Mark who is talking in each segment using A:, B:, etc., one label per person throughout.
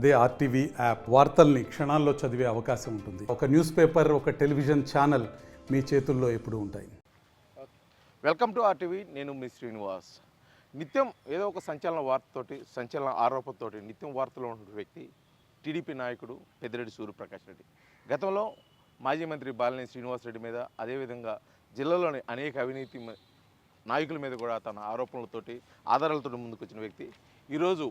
A: అదే RTV app వార్తల్ని క్షణాల్లో చదివే అవకాశం ఉంటుంది. ఒక న్యూస్ పేపర్, ఒక టెలివిజన్ ఛానల్ మీ చేతుల్లో ఎప్పుడూ ఉంటాయి.
B: Welcome to RTV. నేను మీ శ్రీనివాస్. నిత్యం ఏదో ఒక సంచలన వార్తతోటి, సంచలన ఆరోపణతోటి నిత్యం వార్తలో ఉన్న వ్యక్తి టీడీపీ నాయకుడు పెద్దిరెడ్డి సూర్యప్రకాష్ రెడ్డి. గతంలో మాజీ మంత్రి బాలినేని శ్రీనివాసరెడ్డి మీద, అదేవిధంగా జిల్లాలోని అనేక అవినీతి నాయకుల మీద కూడా తన ఆరోపణలతోటి, ఆధారాలతో ముందుకు వచ్చిన వ్యక్తి ఈరోజు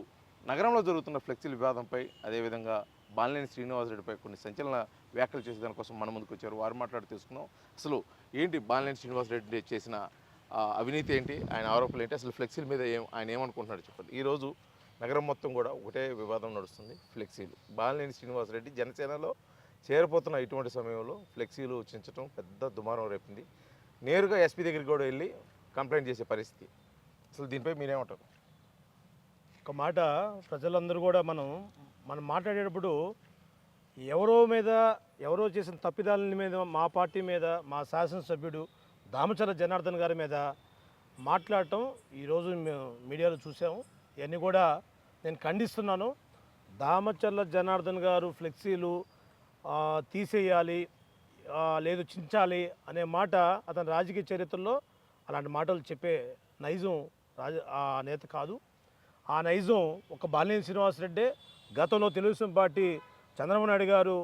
B: నగరంలో జరుగుతున్న ఫ్లెక్సీల వివాదంపై, అదేవిధంగా బాలినేని శ్రీనివాసరెడ్డిపై కొన్ని సంచలన వ్యాఖ్యలు చేసే దానికోసం మన ముందుకు వచ్చారు. వారు మాట్లాడి తెలుసుకున్నాం అసలు ఏంటి బాలినేని శ్రీనివాసరెడ్డి చేసిన అవినీతి ఏంటి, ఆయన ఆరోపణలు ఏంటి, అసలు ఫ్లెక్సీల మీద ఆయన ఏమనుకుంటున్నాడు చెప్పండి. ఈరోజు నగరం మొత్తం కూడా ఒకటే వివాదం నడుస్తుంది, ఫ్లెక్సీలు. బాలినేని శ్రీనివాసరెడ్డి జనసేనలో చేరిపోతున్న ఇటువంటి సమయంలో ఫ్లెక్సీలు చించడం పెద్ద దుమారం రేపింది. నేరుగా ఎస్పీ దగ్గరికి కూడా వెళ్ళి కంప్లైంట్ చేసే పరిస్థితి. అసలు దీనిపై మీరేమంటారు?
C: ఒక మాట ప్రజలందరూ కూడా మనం మాట్లాడేటప్పుడు ఎవరో చేసిన తప్పిదాల మీద, మా పార్టీ మీద, మా శాసనసభ్యుడు దామచర్ల జనార్దన్ గారి మీద మాట్లాడటం ఈరోజు మేము మీడియాలో చూసాము. ఇవన్నీ కూడా నేను ఖండిస్తున్నాను. దామచర్ల జనార్దన్ గారు ఫ్లెక్సీలు తీసేయాలి, లేదు చించాలి అనే మాట అతని రాజకీయ చరిత్రలో అలాంటి మాటలు చెప్పే నైజం ఆ నేత కాదు. ఆ నైజం ఒక బాలినేని శ్రీనివాసరెడ్డి గతంలో తెలుగుదేశం పార్టీ చంద్రబాబు నాయుడు గారు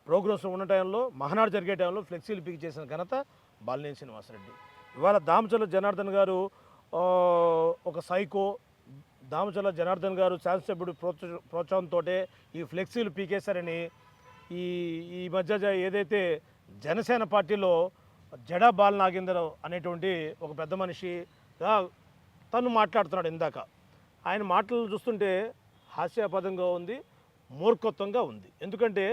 C: ప్రోగ్రామ్స్ ఉన్న టైంలో, మహానాడు జరిగే టైంలో ఫ్లెక్సీలు పిక్ చేసిన ఘనత బాలినేని శ్రీనివాసరెడ్డి. ఇవాళ దామచర్ల జనార్దన్ గారు ఒక సైకో. దామచర్ల జనార్దన్ గారు శాసనసభ్యుడు ప్రోత్సాహంతో ఈ ఫ్లెక్సీలు పీకేశారని ఈ మధ్య ఏదైతే జనసేన పార్టీలో జడా బాల నాగేందర్ అనేటువంటి ఒక పెద్ద మనిషిగా తను మాట్లాడుతున్నాడు. ఇందాక ఆయన మాటలు చూస్తుంటే హాస్యాస్పదంగా ఉంది, మూర్ఖత్వంగా ఉంది. ఎందుకంటే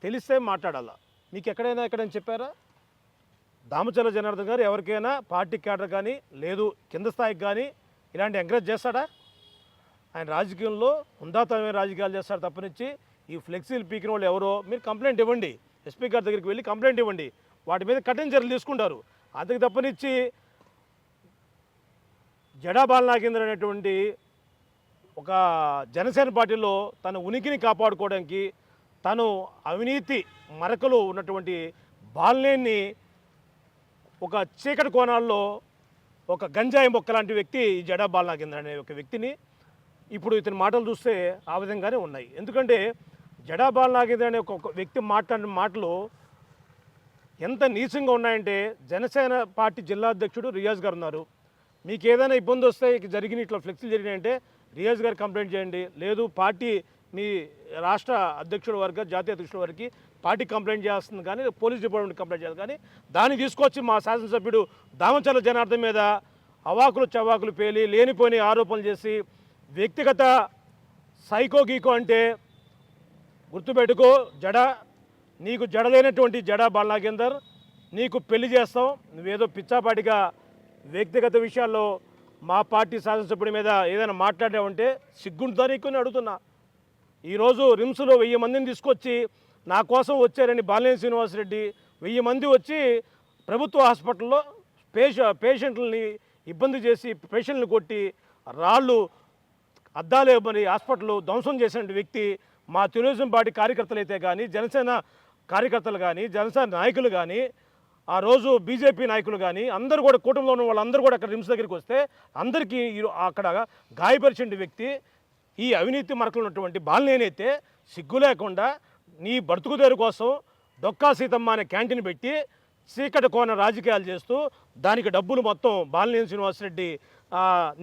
C: తెలిస్తే మాట్లాడాలా. మీకు ఎక్కడైనా చెప్పారా? దామచర్ల జనార్దన్ గారు ఎవరికైనా పార్టీ క్యాడర్ కానీ, లేదు కింద స్థాయికి కానీ ఇలాంటి ఎంకరేజ్ చేస్తాడా? ఆయన రాజకీయంలో హుందాతనమైన రాజకీయాలు చేస్తాడు తప్పనిచ్చి ఈ ఫ్లెక్సీలు పీకిన వాళ్ళు ఎవరో మీరు కంప్లైంట్ ఇవ్వండి, ఎస్పీ గారి దగ్గరికి వెళ్ళి కంప్లైంట్ ఇవ్వండి, వాటి మీద కఠిన చర్యలు తీసుకుంటారు. అందుకు తప్పనిచ్చి జడా బాల నాగేందర్ అనేటువంటి ఒక జనసేన పార్టీలో తన ఉనికిని కాపాడుకోవడానికి, తను అవినీతి మరకలు ఉన్నటువంటి బాలినేని ఒక చీకటి కోణాల్లో ఒక గంజాయి మొక్క లాంటి వ్యక్తి ఈ జడా బాల నాగేందర్ అనే ఒక వ్యక్తిని ఇప్పుడు ఇతని మాటలు చూస్తే ఆ విధంగానే ఉన్నాయి. ఎందుకంటే జడా బాల నాగేందర్ అనే ఒక వ్యక్తి మాట్లాడిన మాటలు ఎంత నీచంగా ఉన్నాయంటే, జనసేన పార్టీ జిల్లా అధ్యక్షుడు రియాజ్ గారు ఉన్నారు. మీకు ఏదైనా ఇబ్బంది వస్తే జరిగిన ఇట్లా ఫ్లెక్సీలు జరిగినాయంటే రియాజ్ గారు కంప్లైంట్ చేయండి, లేదు పార్టీ మీ రాష్ట్ర అధ్యక్షుడు వరకు, జాతీయ అధ్యక్షుడు వరకు పార్టీ కంప్లైంట్ చేస్తుంది, కానీ పోలీస్ డిపార్ట్మెంట్ కంప్లైంట్ చేయాలి. కానీ దాన్ని తీసుకొచ్చి మా శాసనసభ్యుడు దామచర్ల జనార్దన్ మీద అవాకులు చవాకులు పేలి లేనిపోని ఆరోపణలు చేసి వ్యక్తిగత సైకో గీకో అంటే గుర్తుపెట్టుకో. నీకు జడలేనటువంటి జడా బాల నాగేందర్, నీకు పెళ్లి చేస్తాం. నువ్వేదో పిచ్చాపాటిగా వ్యక్తిగత విషయాల్లో మా పార్టీ శాసనసభ్యుడి మీద ఏదైనా మాట్లాడావంటే సిగ్గుంటుందా నీకు అని అడుగుతున్నా. ఈరోజు రిమ్స్లో 1000 మందిని తీసుకొచ్చి నా కోసం వచ్చారని బాలినేని శ్రీనివాసరెడ్డి 1000 మంది వచ్చి ప్రభుత్వ హాస్పిటల్లో పేషెంట్లని ఇబ్బంది చేసి, పేషెంట్లను కొట్టి, రాళ్ళు అద్దాలు మరి హాస్పిటల్ ధ్వంసం చేసిన వ్యక్తి మా తెలుగుదేశం పార్టీ కార్యకర్తలు అయితే కానీ, జనసేన కార్యకర్తలు కానీ, జనసేన నాయకులు కానీ, ఆ రోజు బీజేపీ నాయకులు కానీ అందరూ కూడా, కూటమిలో ఉన్న వాళ్ళందరూ కూడా అక్కడ రిమ్స్ దగ్గరికి వస్తే అందరికీ అక్కడ గాయపరిచిన వ్యక్తి ఈ అవినీతి మరకలు ఉన్నటువంటి బాలినేని అయితే సిగ్గు లేకుండా నీ బ్రతుకుదేరు కోసం డొక్కా సీతమ్మ అనే క్యాంటీన్ పెట్టి చీకటి కోన రాజకీయాలు చేస్తూ దానికి డబ్బులు మొత్తం బాలినేని శ్రీనివాసరెడ్డి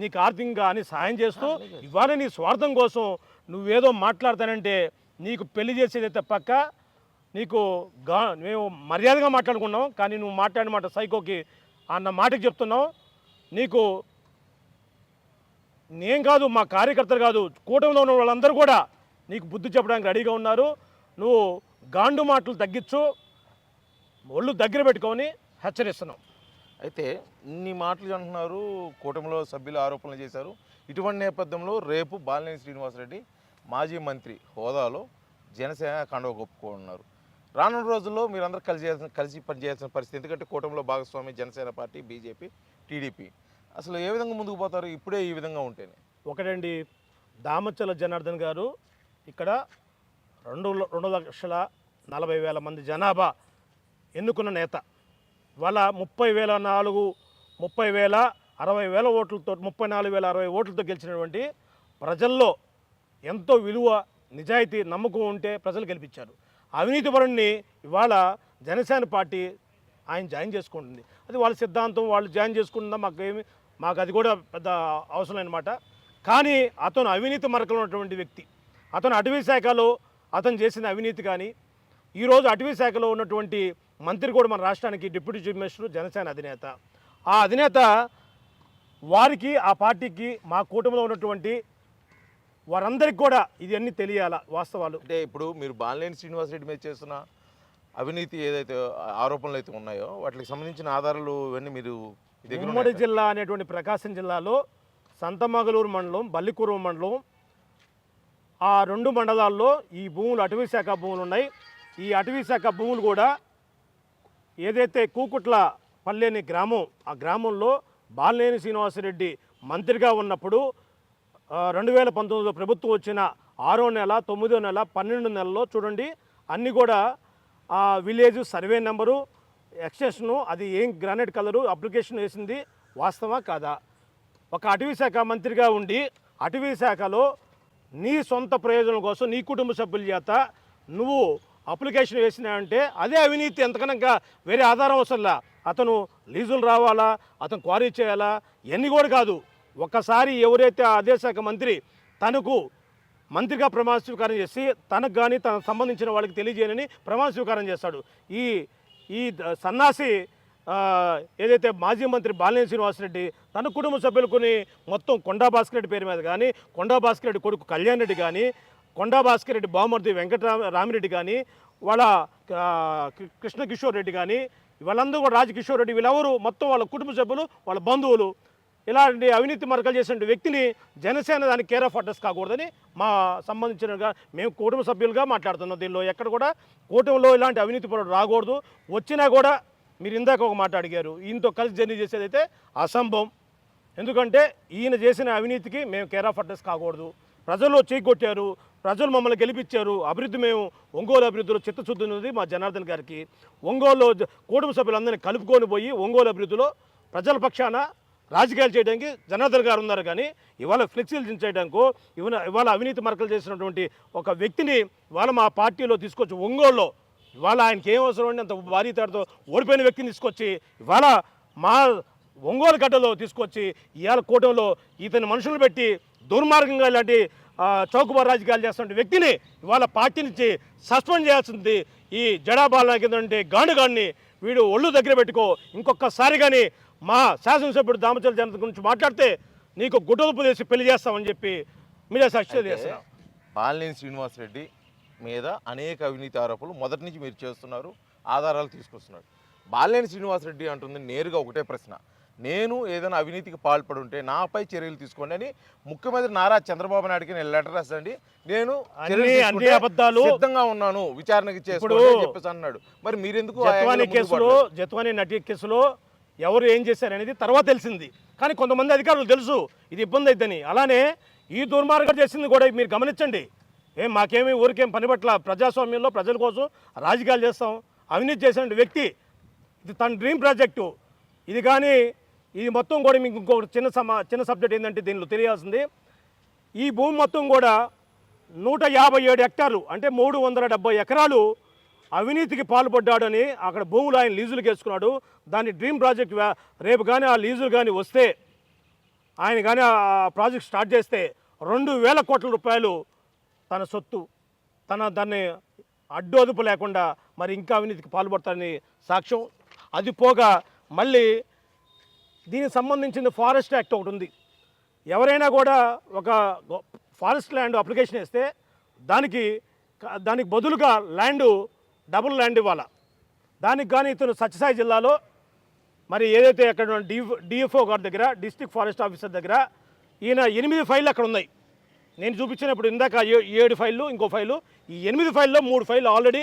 C: నీకు ఆర్థికంగా అని సాయం చేస్తూ, ఇవాళ నీ స్వార్థం కోసం నువ్వేదో మాట్లాడతానంటే నీకు పెళ్లి చేసేదైతే పక్క. నీకు మేము మర్యాదగా మాట్లాడుకున్నాం, కానీ నువ్వు మాట్లాడిన మాట సైకోకి అన్న మాటకి చెప్తున్నావు. నీకు నేను కాదు, మా కార్యకర్తలు కాదు, కూటమిలో ఉన్న వాళ్ళందరూ కూడా నీకు బుద్ధి చెప్పడానికి రెడీగా ఉన్నారు. నువ్వు గాండు మాటలు తగ్గించు, ఒళ్ళు దగ్గర పెట్టుకొని హెచ్చరిస్తున్నావు.
B: అయితే ఇన్ని మాటలు అంటున్నారు, కూటమిలో సభ్యులు ఆరోపణలు చేశారు. ఇటువంటి నేపథ్యంలో రేపు బాలినేని శ్రీనివాసరెడ్డి మాజీ మంత్రి హోదాలో జనసేన కండువ కప్పుకోనున్నారు. రానున్న రోజుల్లో మీరందరూ కలిసి పనిచేయాల్సిన పరిస్థితి. ఎందుకంటే కూటమిలో భాగస్వామి జనసేన పార్టీ, బీజేపీ, టీడీపీ. అసలు ఏ విధంగా ముందుకు పోతారు ఇప్పుడే ఈ విధంగా ఉంటేనే?
C: ఒకటండి, దామచర్ల జనార్దన్ గారు ఇక్కడ 2,40,000 మంది జనాభా ఎన్నుకున్న నేత వాళ్ళ 30,060,000 ఓట్లతో 34,060 ఓట్లతో గెలిచినటువంటి ప్రజల్లో ఎంతో విలువ నిజాయితీ నమ్మకం ఉంటే ప్రజలు గెలిపించారు. అవినీతి పరుణ్ణి ఇవాళ జనసేన పార్టీ ఆయన జాయిన్ చేసుకుంటుంది. అది వాళ్ళ సిద్ధాంతం, వాళ్ళు జాయిన్ చేసుకుంటుందా మాకు అది కూడా పెద్ద అవసరం అనమాట. కానీ అతను అవినీతి మరకలు ఉన్నటువంటి వ్యక్తి. అతను అటవీ శాఖలో అతను చేసిన అవినీతి కానీ, ఈరోజు అటవీ శాఖలో ఉన్నటువంటి మంత్రి కూడా మన రాష్ట్రానికి డిప్యూటీ చీఫ్ మినిస్టర్, జనసేన అధినేత. ఆ అధినేత వారికి, ఆ పార్టీకి, మా కూటమిలో ఉన్నటువంటి వారందరికీ కూడా ఇవన్నీ తెలియాలా వాస్తవాలు.
B: అంటే ఇప్పుడు మీరు బాలినేని శ్రీనివాసరెడ్డి మీద చేస్తున్న అవినీతి ఏదైతే ఆరోపణలు అయితే ఉన్నాయో వాటికి సంబంధించిన ఆధారాలు ఇవన్నీ మీరు
C: ఉమ్మడి జిల్లా అనేటువంటి ప్రకాశం జిల్లాలో సంతమగలూరు మండలం, బల్లికూరు మండలం, ఆ 2 మండలాల్లో ఈ భూములు అటవీ శాఖ భూములు ఉన్నాయి. ఈ అటవీ శాఖ భూములు కూడా ఏదైతే కూకుట్ల పల్లెని గ్రామం, ఆ గ్రామంలో బాలినేని శ్రీనివాసరెడ్డి మంత్రిగా ఉన్నప్పుడు 2019లో ప్రభుత్వం వచ్చిన 6వ నెల, 9వ నెల, 12 నెలల్లో చూడండి అన్నీ కూడా ఆ విలేజ్ సర్వే నెంబరు, ఎక్స్టెన్షను, అది ఏం గ్రానైట్ కలరు అప్లికేషన్ వేసింది వాస్తవా కాదా? ఒక అటవీ శాఖ మంత్రిగా ఉండి అటవీ శాఖలో నీ సొంత ప్రయోజనం కోసం నీ కుటుంబ సభ్యుల చేత నువ్వు అప్లికేషన్ వేసినావంటే అదే అవినీతి. ఎంతకనగా వేరే ఆధారం అవసరంలా. అతను లీజులు రావాలా, అతను క్వారీ చేయాలా, ఇవన్నీ కూడా కాదు. ఒక్కసారి ఎవరైతే అదే శాఖ మంత్రి తనకు మంత్రిగా ప్రమాణ స్వీకారం చేసి తనకు కానీ తనకు సంబంధించిన వాళ్ళకి తెలియజేయనని ప్రమాణ స్వీకారం చేస్తాడు. ఈ సన్నాసి ఏదైతే మాజీ మంత్రి బాలినేని శ్రీనివాసరెడ్డి తన కుటుంబ సభ్యులకుని మొత్తం కొండా భాస్కర్ రెడ్డి పేరు మీద కానీ, కొండా భాస్కర్ రెడ్డి కొడుకు కళ్యాణ్ రెడ్డి కానీ, కొండా భాస్కర్ రెడ్డి బావమరిది వెంకటరామిరెడ్డి కానీ, వాళ్ళ కృష్ణ కిషోర్ రెడ్డి కానీ, వాళ్ళందరూ కూడా రాజకిషోర్ రెడ్డి, వీళ్ళెవరు మొత్తం వాళ్ళ కుటుంబ సభ్యులు, వాళ్ళ బంధువులు. ఇలాంటి అవినీతి మరకలు చేసిన వ్యక్తిని జనసేన దానికి కేర్ ఆఫ్ అడ్రస్ కాకూడదని మా సంబంధించినగా మేము కుటుంబ సభ్యులుగా మాట్లాడుతున్నాం. దీనిలో ఎక్కడ కూడా కూటమిలో ఇలాంటి అవినీతి పరుడు రాకూడదు. వచ్చినా కూడా మీరు ఇందాక ఒక మాట అడిగారు, ఈయనతో కలిసి జర్నీ చేసేదైతే అసంభవం. ఎందుకంటే ఈయన చేసిన అవినీతికి మేము కేర్ ఆఫ్ అడ్రస్ కాకూడదు. ప్రజల్లో చీకొట్టారు, ప్రజలు మమ్మల్ని గెలిపించారు. అభివృద్ధి మేము ఒంగోలు అభివృద్ధిలో చిత్తశుద్ధి ఉన్నది మా జనార్దన్ గారికి. ఒంగోలులో కుటుంబ సభ్యులందరినీ కలుపుకొని పోయి ఒంగోలు అభివృద్ధిలో ప్రజల పక్షాన రాజకీయాలు చేయడానికి జనార్దన్ గారు ఉన్నారు. కానీ ఇవాళ ఫ్లెక్సీలు దించేయడానికో ఇవాళ అవినీతి మరకలు చేసినటువంటి ఒక వ్యక్తిని ఇవాళ మా పార్టీలో తీసుకొచ్చి ఒంగోలులో ఇవాళ ఆయనకి ఏం అవసరం అండి, అంత భారీ తేడాతో ఓడిపోయిన వ్యక్తిని తీసుకొచ్చి ఇవాళ మా ఒంగోలు గడ్డలో తీసుకొచ్చి ఇవాళ కూటమిలో ఇతని మనుషులు పెట్టి దుర్మార్గంగా ఇలాంటి చౌకబారు రాజకీయాలు చేస్తున్న వ్యక్తిని ఇవాళ పార్టీ నుంచి సస్పెండ్ చేయాల్సింది. ఈ జడాబాల కిందంటే గాండుగాడిని వీడు ఒళ్ళు దగ్గర పెట్టుకో. ఇంకొకసారి కానీ మా శాసనసభ్యుడు దామచల జనత గురించి మాట్లాడితే నీకు గుడ్డలుపు చేసి పెళ్లి చేస్తామని చెప్పి మీడియా సాక్షి చేస్తున్నారు.
B: బాలినేని శ్రీనివాసరెడ్డి మీద అనేక అవినీతి ఆరోపణలు మొదటి నుంచి మీరు చేస్తున్నారు, ఆధారాలు తీసుకొస్తున్నారు. బాలినేని శ్రీనివాసరెడ్డి అంటుంది నేరుగా ఒకటే ప్రశ్న, నేను ఏదైనా అవినీతికి పాల్పడి ఉంటే నాపై చర్యలు తీసుకోండి అని ముఖ్యమంత్రి నారా చంద్రబాబు నాయుడుకి నేను లెటర్ రాసండి, నేను సిద్ధంగా ఉన్నాను విచారణకి చేసుకోండి చెప్పేసి అన్నాడు. మరి మీరెందుకు
C: జత్వానీ నటి కేసులో ఎవరు ఏం చేశారనేది తర్వాత తెలిసింది. కానీ కొంతమంది అధికారులు తెలుసు ఇది ఇబ్బంది అవుతుందని. అలానే ఈ దుర్మార్గం చేసింది కూడా మీరు గమనించండి. మాకేమి ఊరికేం పని పట్ల ప్రజాస్వామ్యంలో ప్రజల కోసం రాజకీయాలు చేస్తాం. అవినీతి చేసిన వ్యక్తి ఇది తన డ్రీమ్ ప్రాజెక్టు ఇది. కానీ ఇది మొత్తం కూడా మీకు ఇంకొక చిన్న సబ్జెక్ట్ ఏంటంటే దీనిలో తెలియాల్సింది, ఈ భూమి మొత్తం కూడా 157 హెక్టార్లు అంటే 370 ఎకరాలు అవినీతికి పాల్పడ్డాడని అక్కడ భూములు ఆయన లీజులకు వేసుకున్నాడు. దాని డ్రీమ్ ప్రాజెక్ట్ రేపు కానీ ఆ లీజులు కానీ వస్తే, ఆయన కానీ ఆ ప్రాజెక్ట్ స్టార్ట్ చేస్తే 2,000 కోట్ల రూపాయలు తన సొత్తు, దాన్ని అడ్డు అదుపు లేకుండా మరి ఇంకా అవినీతికి పాల్పడతాడని సాక్ష్యం. అది పోగా మళ్ళీ దీనికి సంబంధించిన ఫారెస్ట్ యాక్ట్ ఒకటి ఉంది. ఎవరైనా కూడా ఒక ఫారెస్ట్ ల్యాండ్ అప్లికేషన్ వేస్తే దానికి బదులుగా డబుల్ ల్యాండ్ ఇవ్వాలి. దానికి కానీ ఇతను సత్యసాయి జిల్లాలో మరి ఏదైతే అక్కడ డిఎఫ్ఓ గారి దగ్గర, డిస్ట్రిక్ట్ ఫారెస్ట్ ఆఫీసర్ దగ్గర ఈయన 8 ఫైళ్ళు అక్కడ ఉన్నాయి. నేను చూపించినప్పుడు ఇందాక 7 ఫైళ్ళు, ఇంకో ఫైలు, ఈ 8 ఫైల్లో 3 ఫైళ్ళు ఆల్రెడీ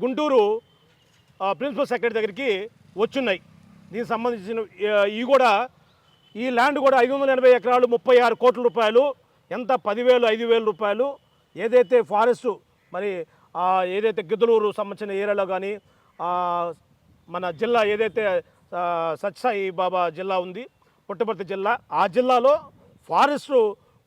C: గుంటూరు ప్రిన్సిపల్ సెక్రటరీ దగ్గరికి వచ్చున్నాయి. దీనికి సంబంధించిన ఈ ల్యాండ్ కూడా 580 ఎకరాలు 36 కోట్ల రూపాయలు, ఎంత 10,000 5,000 రూపాయలు. ఏదైతే ఫారెస్ట్ మరి ఏదైతే గిద్దలూరు సంబంధించిన ఏరియాలో కానీ మన జిల్లా ఏదైతే సత్యసాయి బాబా జిల్లా ఉంది, పుట్టపర్తి జిల్లా, ఆ జిల్లాలో ఫారెస్ట్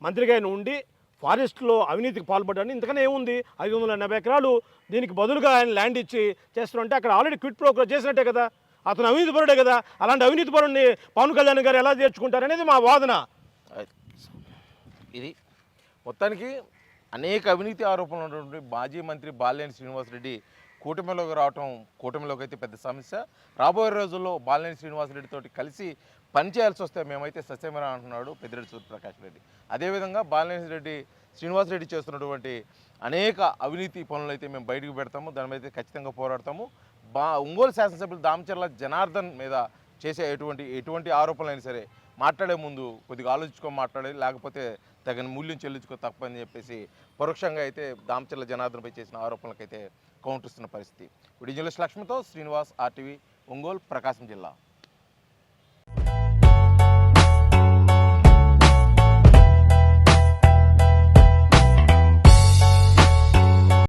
C: మంత్రిగా ఆయన ఉండి ఫారెస్ట్లో అవినీతికి పాల్పడ్డాను. ఇంతకనే ఏముంది, 580 ఎకరాలు దీనికి బదులుగా ఆయన ల్యాండ్ ఇచ్చి చేస్తుంటే అక్కడ ఆల్రెడీ క్విట్ ప్రోగ్రెస్ చేసినట్టే కదా, అతను అవినీతి పరుడే కదా. అలాంటి అవినీతి పరుడిని పవన్ కళ్యాణ్ గారు ఎలా చేర్చుకుంటారనేది మా వాదన.
B: ఇది మొత్తానికి అనేక అవినీతి ఆరోపణలు ఉన్నటువంటి మాజీ మంత్రి బాలినేని శ్రీనివాసరెడ్డి కూటమిలోకి రావటం, కూటమిలోకి అయితే పెద్ద సమస్య. రాబోయే రోజుల్లో బాలినేని శ్రీనివాసరెడ్డితో కలిసి పనిచేయాల్సి వస్తే మేమైతే సస్యమేనా అంటున్నాడు పెద్దిరెడ్డి సూర్యప్రకాష్ రెడ్డి. అదేవిధంగా బాలినేని శ్రీనివాసరెడ్డి చేస్తున్నటువంటి అనేక అవినీతి పనులు అయితే మేము బయటకు పెడతాము, దాని మీద ఖచ్చితంగా పోరాడతాము. ఒంగోలు శాసనసభ్యులు దామచర్ల జనార్దన్ మీద చేసే ఎటువంటి ఆరోపణలైనా సరే మాట్లాడే ముందు కొద్దిగా ఆలోచించుకొని మాట్లాడాలి, లేకపోతే తగిన మూల్యం చెల్లించుకో తప్పని చెప్పేసి పరోక్షంగా అయితే దామచర్ల జనార్దన్పై చేసిన ఆరోపణలకైతే కౌంటరిస్తున్న పరిస్థితి. వీడియో జర్నలిస్ట్ లక్ష్మితో శ్రీనివాస్, RTV, ఒంగోలు, ప్రకాశం జిల్లా.